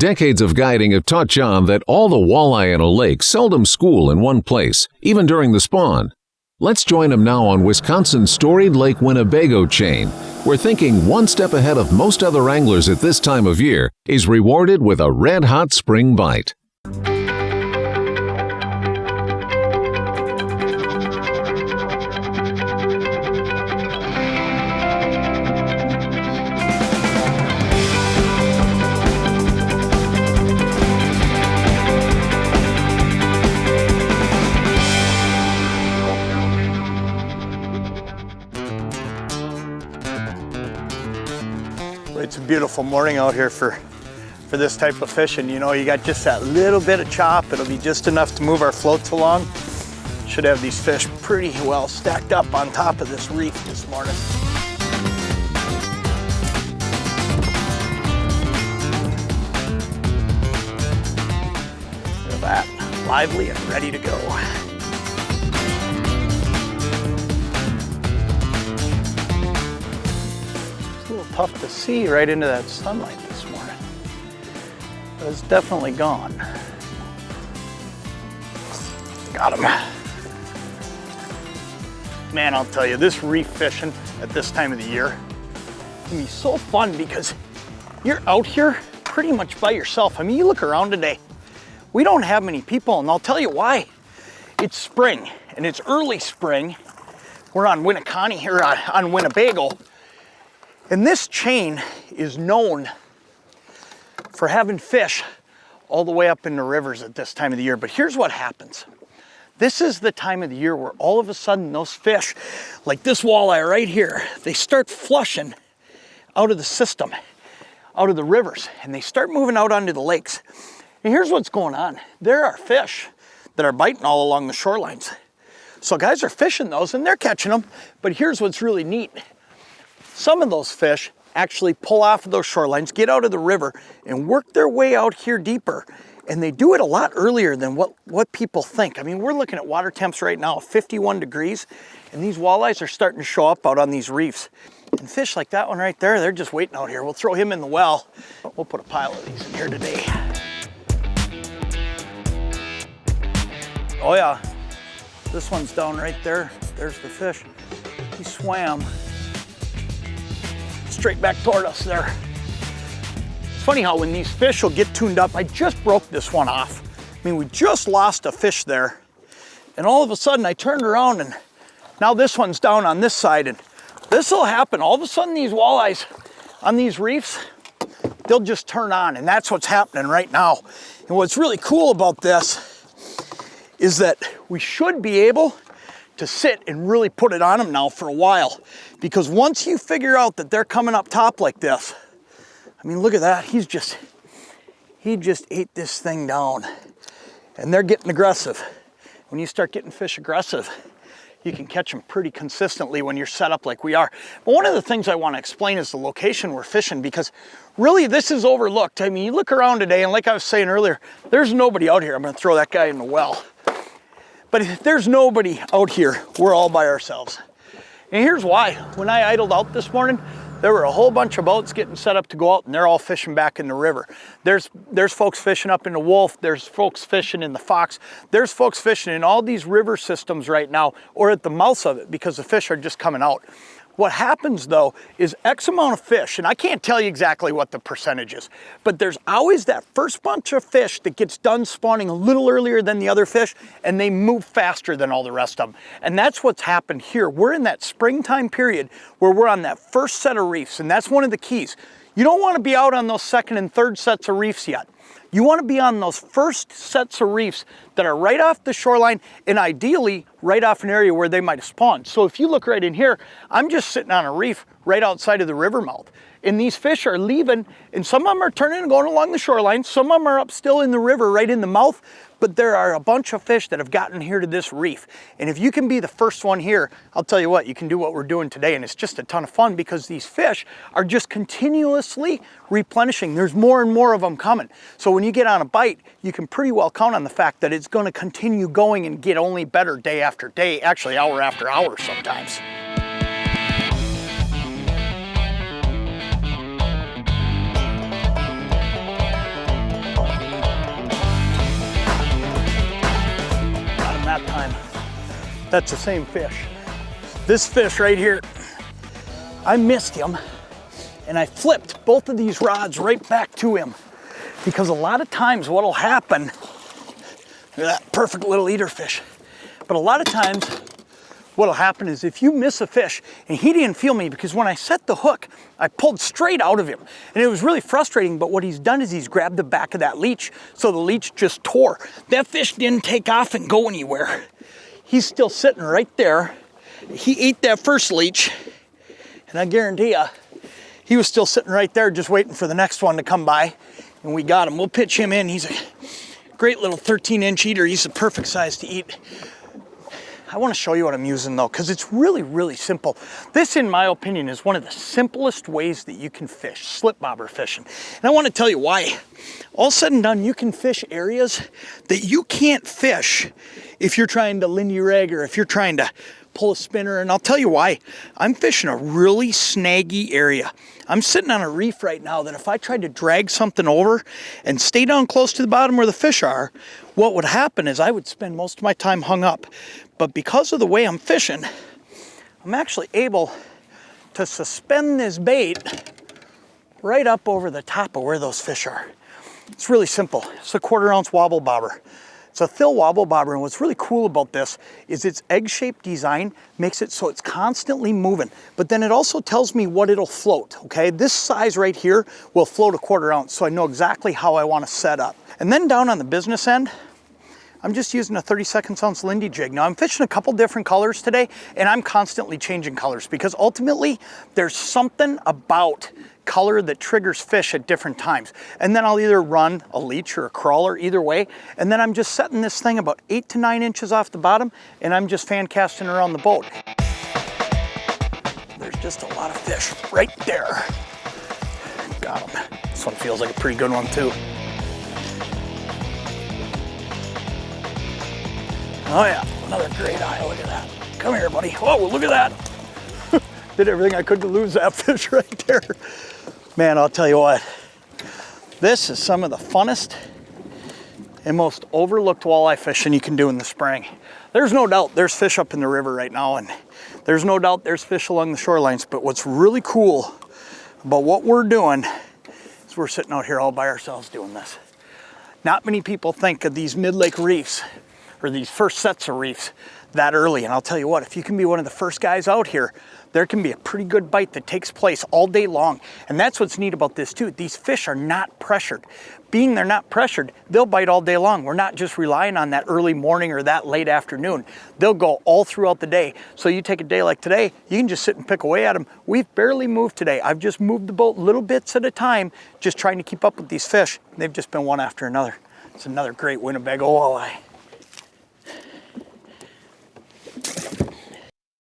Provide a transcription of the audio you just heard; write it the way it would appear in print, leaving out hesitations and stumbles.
Decades of guiding have taught Jon that all the walleye in a lake seldom school in one place, even during the spawn. Let's join him now on Wisconsin's storied Lake Winnebago chain, where thinking one step ahead of most other anglers at this time of year is rewarded with a red-hot spring bite. It's a beautiful morning out here for this type of fishing. You know, you got just that little bit of chop. It'll be just enough to move our floats along. Should have these fish pretty well stacked up on top of this reef this morning. Look at that, lively and ready to go. Tough to see right into that sunlight this morning, but it's definitely gone. Got him. Man, I'll tell you, this reef fishing at this time of the year can be so fun because you're out here pretty much by yourself. I mean, you look around today, we don't have many people, and I'll tell you why. It's spring, and it's early spring. We're on Winneconne here on Winnebago. And this chain is known for having fish all the way up in the rivers at this time of the year. But here's what happens. This is the time of the year where all of a sudden those fish, like this walleye right here, they start flushing out of the system, out of the rivers, and they start moving out onto the lakes. And here's what's going on. There are fish that are biting all along the shorelines. So guys are fishing those and they're catching them. But here's what's really neat. Some of those fish actually pull off of those shorelines, get out of the river, and work their way out here deeper. And they do it a lot earlier than what people think. I mean, we're looking at water temps right now of 51 degrees, and these walleyes are starting to show up out on these reefs. And fish like that one right there, they're just waiting out here. We'll throw him in the well. We'll put a pile of these in here today. Oh yeah, this one's down right there. There's the fish. He swam straight back toward us there. It's funny how when these fish will get tuned up, I just broke this one off. I mean, we just lost a fish there. And all of a sudden I turned around and now this one's down on this side, and this will happen. All of a sudden these walleyes on these reefs, they'll just turn on, and that's what's happening right now. And what's really cool about this is that we should be able to sit and really put it on them now for a while. Because once you figure out that they're coming up top like this, I mean, look at that. He just ate this thing down. And they're getting aggressive. When you start getting fish aggressive, you can catch them pretty consistently when you're set up like we are. But one of the things I want to explain is the location we're fishing, because really this is overlooked. I mean, you look around today, and like I was saying earlier, there's nobody out here. I'm going to throw that guy in the well. But if there's nobody out here, we're all by ourselves. And here's why. When I idled out this morning, there were a whole bunch of boats getting set up to go out, and they're all fishing back in the river. There's folks fishing up in the Wolf. There's folks fishing in the Fox. There's folks fishing in all these river systems right now, or at the mouths of it, because the fish are just coming out. What happens though is X amount of fish, and I can't tell you exactly what the percentage is, but there's always that first bunch of fish that gets done spawning a little earlier than the other fish, and they move faster than all the rest of them. And that's what's happened here. We're in that springtime period where we're on that first set of reefs, and that's one of the keys. You don't want to be out on those second and third sets of reefs yet. You want to be on those first sets of reefs that are right off the shoreline, and ideally right off an area where they might have spawned. So if you look right in here, I'm just sitting on a reef right outside of the river mouth. And these fish are leaving, and some of them are turning and going along the shoreline. Some of them are up still in the river right in the mouth. But there are a bunch of fish that have gotten here to this reef. And if you can be the first one here, I'll tell you what, you can do what we're doing today. And it's just a ton of fun because these fish are just continuously replenishing. There's more and more of them coming. So when you get on a bite, you can pretty well count on the fact that it's going to continue going and get only better day after day, actually hour after hour sometimes. That's the same fish. This fish right here, I missed him and I flipped both of these rods right back to him. Because a lot of times what'll happen, that perfect little eater fish, but a lot of times what'll happen is if you miss a fish, and he didn't feel me because when I set the hook, I pulled straight out of him. And it was really frustrating, but what he's done is he's grabbed the back of that leech, so the leech just tore. That fish didn't take off and go anywhere. He's still sitting right there. He ate that first leech, and I guarantee you, he was still sitting right there just waiting for the next one to come by, and we got him. We'll pitch him in. He's a great little 13-inch eater. He's the perfect size to eat. I want to show you what I'm using though, because it's really, really simple. This, in my opinion, is one of the simplest ways that you can fish, slip bobber fishing. And I want to tell you why. All said and done, you can fish areas that you can't fish if you're trying to Lindy rig or if you're trying to pull a spinner, and I'll tell you why. I'm fishing a really snaggy area. I'm sitting on a reef right now that if I tried to drag something over and stay down close to the bottom where the fish are, what would happen is I would spend most of my time hung up. But because of the way I'm fishing, I'm actually able to suspend this bait right up over the top of where those fish are. It's really simple. It's a 1/4 ounce wobble bobber. It's a Thil wobble bobber, and what's really cool about this is its egg-shaped design makes it so it's constantly moving, but then it also tells me what it'll float, okay? This size right here will float a 1/4 ounce, so I know exactly how I want to set up. And then down on the business end, I'm just using a 32 ounce Lindy jig. Now I'm fishing a couple different colors today, and I'm constantly changing colors because ultimately there's something about color that triggers fish at different times. And then I'll either run a leech or a crawler, either way. And then I'm just setting this thing about 8 to 9 inches off the bottom, and I'm just fan casting around the boat. There's just a lot of fish right there. Got him. This one feels like a pretty good one too. Oh yeah, another great eye, look at that. Come here, buddy. Whoa, look at that. Did everything I could to lose that fish right there. Man, I'll tell you what, this is some of the funnest and most overlooked walleye fishing you can do in the spring. There's no doubt there's fish up in the river right now, and there's no doubt there's fish along the shorelines, but what's really cool about what we're doing is we're sitting out here all by ourselves doing this. Not many people think of these mid-lake reefs or these first sets of reefs that early, and I'll tell you what, if you can be one of the first guys out here, there can be a pretty good bite that takes place all day long. And that's what's neat about this too. These fish are not pressured. Being they're not pressured, they'll bite all day long. We're not just relying on that early morning or that late afternoon. They'll go all throughout the day. So you take a day like today, you can just sit and pick away at them. We've barely moved today. I've just moved the boat little bits at a time, just trying to keep up with these fish. They've just been one after another. It's another great Winnebago walleye.